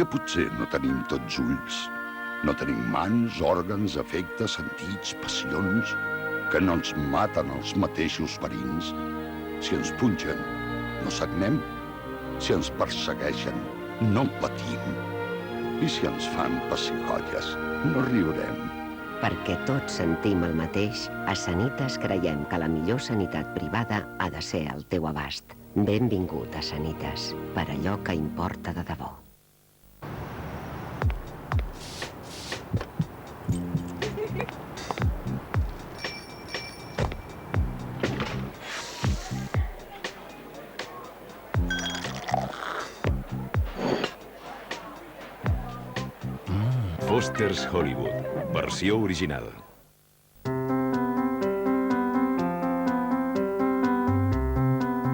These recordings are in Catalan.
Que potser no tenim tots ulls. No tenim mans, òrgans, afectes, sentits, passions, que no ens maten els mateixos verins. Si ens punxen, no sagnem. Si ens persegueixen, no patim. I si ens fan pessigolles, no riurem. Perquè tots sentim el mateix, a Sanitas creiem que la millor sanitat privada ha de ser al teu abast. Benvingut a Sanitas, per allò que importa de debò. Foster's Hollywood, versió original.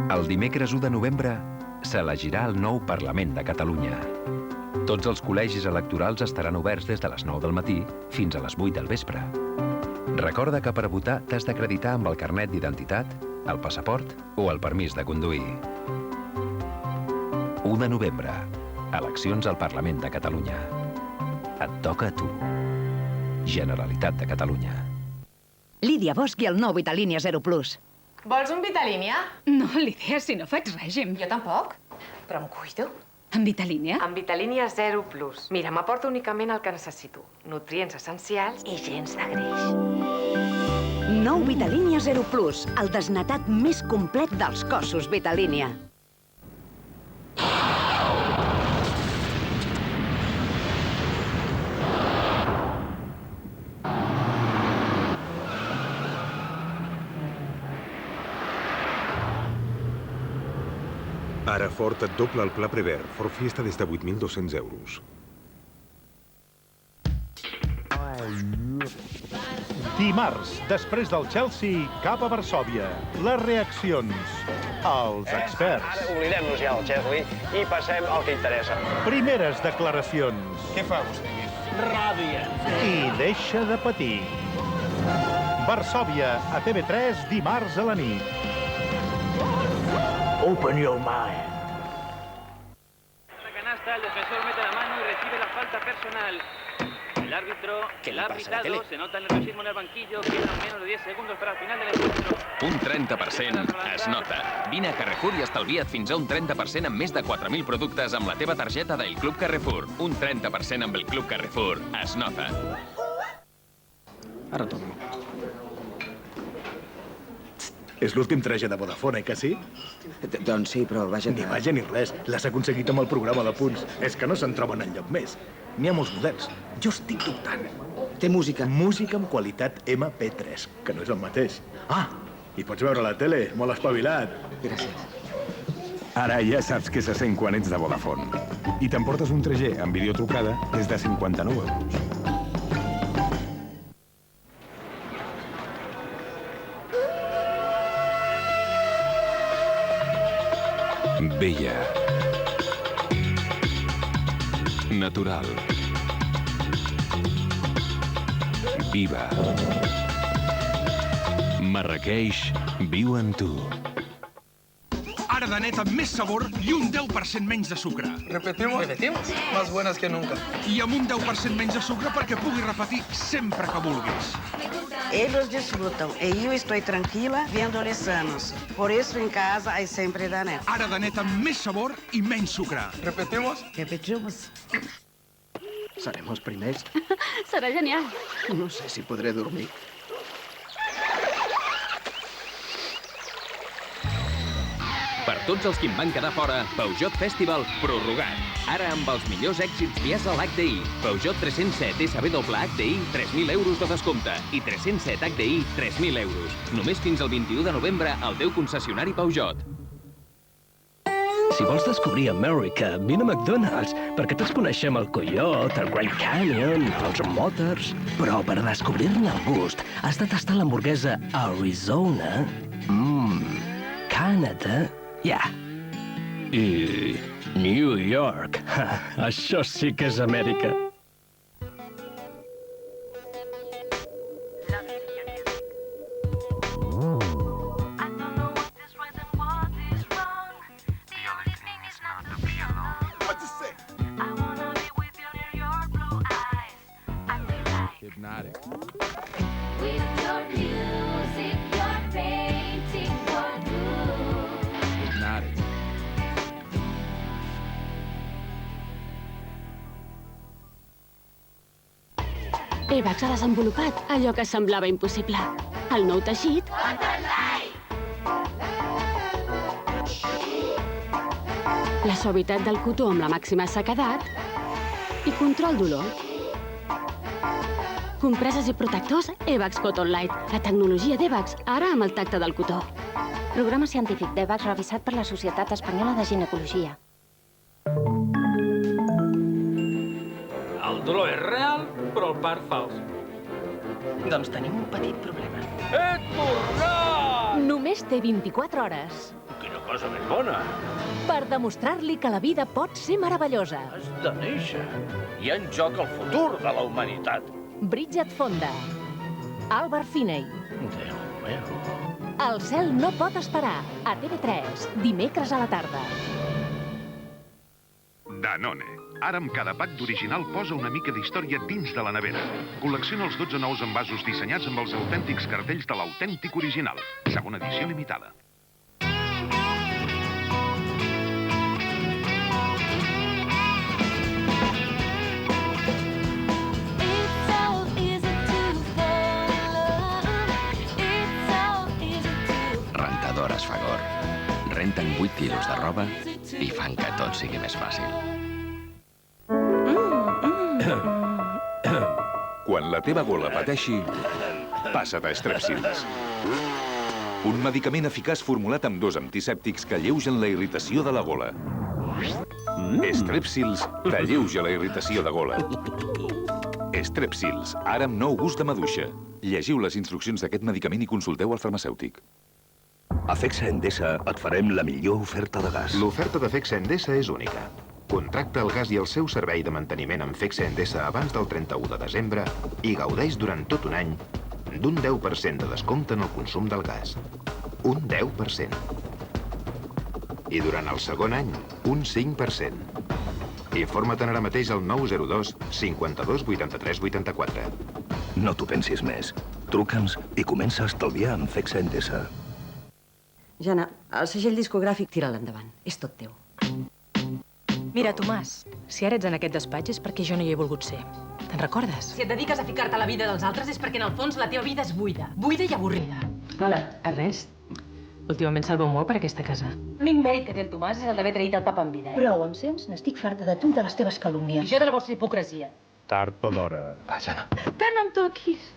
El dimecres 1 de novembre s'elegirà el nou Parlament de Catalunya. Tots els col·legis electorals estaran oberts des de les 9 del matí fins a les 8 del vespre. Recorda que per votar t'has d'acreditar amb el carnet d'identitat, el passaport o el permís de conduir. 1 de novembre, eleccions al Parlament de Catalunya. Et toca a tu. Generalitat de Catalunya. Lídia Bosch i el nou Vitalínia Zero Plus. Vols un Vitalínia? No, Lídia, si no faig règim. Jo tampoc, però em cuido. Amb Vitalínia? Amb Vitalínia Zero Plus. Mira, m'aporta únicament el que necessito. Nutrients essencials i gens de greix. Nou Vitalínia Zero Plus, el desnatat més complet dels cossos Vitalínia. Ara Ford et dobla el pla Prevert. Ford Fiesta des de 8.200 euros. Dimarts, després del Chelsea, cap a Varsòvia. Les reaccions. Els experts. Ara oblidem-nos ja del Chelsea i passem al que interessa. Primeres declaracions. Què fa vostè aquí? Ràbia. I deixa de patir. Varsòvia, a TV3, dimarts a la nit. Open your mind. La canasta, el defensor mete la mano y recibe la falta personal. El árbitro, el arbitrado, se nota el nerviosismo en el banquillo, quedan menos de 10 segundos para el final del encuentro. Un 30% es nota. Vine a Carrefour i estalvia't fins a un 30% amb més de 4.000 productes amb la teva targeta del Club Carrefour. Un 30% amb el Club Carrefour. Es nota. Ara torno. És l'últim traje de Vodafone, que sí? Doncs sí, però vaja... Ni vaja ni res. L'has aconseguit amb el programa de punts. És que no se'n troben enlloc més. N'hi ha molts models. Jo estic dubtant. Té música. Música amb qualitat MP3, que no és el mateix. Ah, i pots veure la tele, molt espavilat. Gràcies. Ara ja saps què se sent quan ets de Vodafone. I t'emportes un 3G amb videotrucada des de 59 euros. Bella. Natural. Viva. Marrakeix viu en tu. Ara de net amb més sabor i un 10% menys de sucre. Repetimos. Más buenas que nunca. I amb un 10% menys de sucre perquè puguis repetir sempre que vulguis. Ellos disfrutam e eu estou tranquila vendo-les sanos. Por isso, em casa, é sempre Danet. Ara Danet amb més sabor i menys sucre. Repetimos? Repetimos. Serem els primers? Serà genial. No sé si podré dormir. Per tots els que en van quedar fora, Peugeot Festival prorrogat. Ara amb els millors èxits dièsel HDI. Peugeot 307 SW HDI, 3.000 euros de descompte. I 307 HDI, 3.000 euros. Només fins al 21 de novembre al teu concessionari Peugeot. Si vols descobrir Amèrica, vine a McDonald's, perquè tots coneixem el Coyote, el Grand Canyon, els Motors. Però per descobrir-ne el gust, has de tastar l'hamburguesa Arizona, Canada, i New York. Això sí que és Amèrica. Evax ha desenvolupat allò que semblava impossible. El nou teixit... La suavitat del cotó amb la màxima sequedat i control d'olor. Compreses i protectors Evax Cotton Light. La tecnologia d'Evax, ara amb el tacte del cotó. Programa científic d'Evax revisat per la Societat Espanyola de Ginecologia. El dolor és real, però el part fals. Doncs tenim un petit problema. He tornat! Només té 24 hores. Quina cosa més bona! Per demostrar-li que la vida pot ser meravellosa. Has de néixer. Hi ha en joc el futur de la humanitat. Bridget Fonda. Albert Finney. Déu meu. El cel no pot esperar. A TV3, dimecres a la tarda. Danone. Ara amb cada pack d'original posa una mica d'història dins de la nevera. Col·lecciona els 12 nous envasos dissenyats amb els autèntics cartells de l'autèntic original. Segona edició limitada. Rentadores Fagor. Renten 8 quilos de roba i fan que tot sigui més fàcil. Quan la teva gola pateixi, passa't a Strepsils. Un medicament eficaç formulat amb 2 antisèptics que alleugen la irritació de la gola. Strepsils t'alleuja la irritació de gola. Strepsils, ara amb nou gust de maduixa. Llegiu les instruccions d'aquest medicament i consulteu al farmacèutic. A Fexa Endesa et farem la millor oferta de gas. L'oferta de Fexa Endesa és única. Contracta el gas i el seu servei de manteniment amb Fexa Endesa abans del 31 de desembre i gaudeix durant tot un any d'un 10% de descompte en el consum del gas. Un 10%. I durant el segon any, un 5%. Informa't ara mateix al 902 52 83 84. No t'ho pensis més. Truca'ns i comença a estalviar amb Fexa Endesa. Jana, el segell discogràfic tira-la endavant. És tot teu. Mira, Tomàs, si ara ets en aquest despatx és perquè jo no hi he volgut ser. Te'n recordes? Si et dediques a ficar-te a la vida dels altres és perquè, en el fons, la teva vida és buida. Buida i avorrida. Hola. Ernest, últimament se'l veu molt per aquesta casa. L'únic mèrit que té el Tomàs és el d'haver traït el papa en vida. Prou, em sents? N'estic farta de tu i de les teves calúmnies. I jo de la vostra hipocresia. Tard o d'hora. Vaja. Però no em toquis.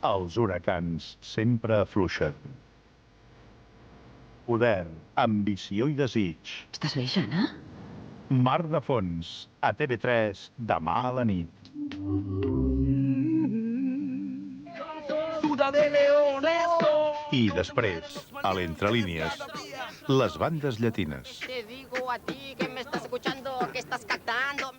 Els huracans sempre afluixen. Poder, ambició i desig. Estàs bé, Jana? Mar de fons, a TV3, demà a la nit. I després, a l'Entrelínies, les bandes llatines. Te digo a ti que me estás escuchando, que estás cantando.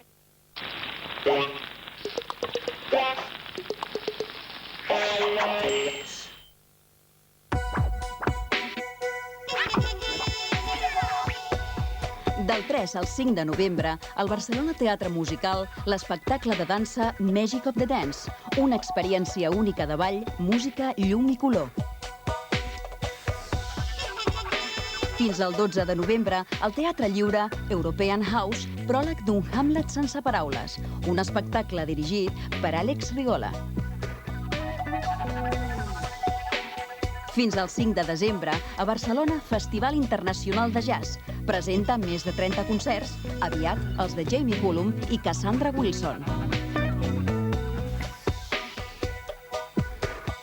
Del 3 al 5 de novembre, al Barcelona Teatre Musical, l'espectacle de dansa Magic of the Dance, una experiència única de ball, música, llum i color. Fins al 12 de novembre, al Teatre Lliure, European House, pròleg d'un Hamlet sense paraules, un espectacle dirigit per Àlex Rigola. Fins al 5 de desembre, a Barcelona, Festival Internacional de Jazz. Presenta més de 30 concerts, aviat els de Jamie Cullum i Cassandra Wilson.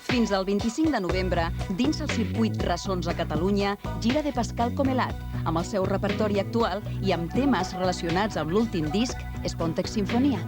Fins al 25 de novembre, dins el circuit Ressons a Catalunya, gira de Pascal Comelat, amb el seu repertori actual i amb temes relacionats amb l'últim disc, Spontex Sinfonia.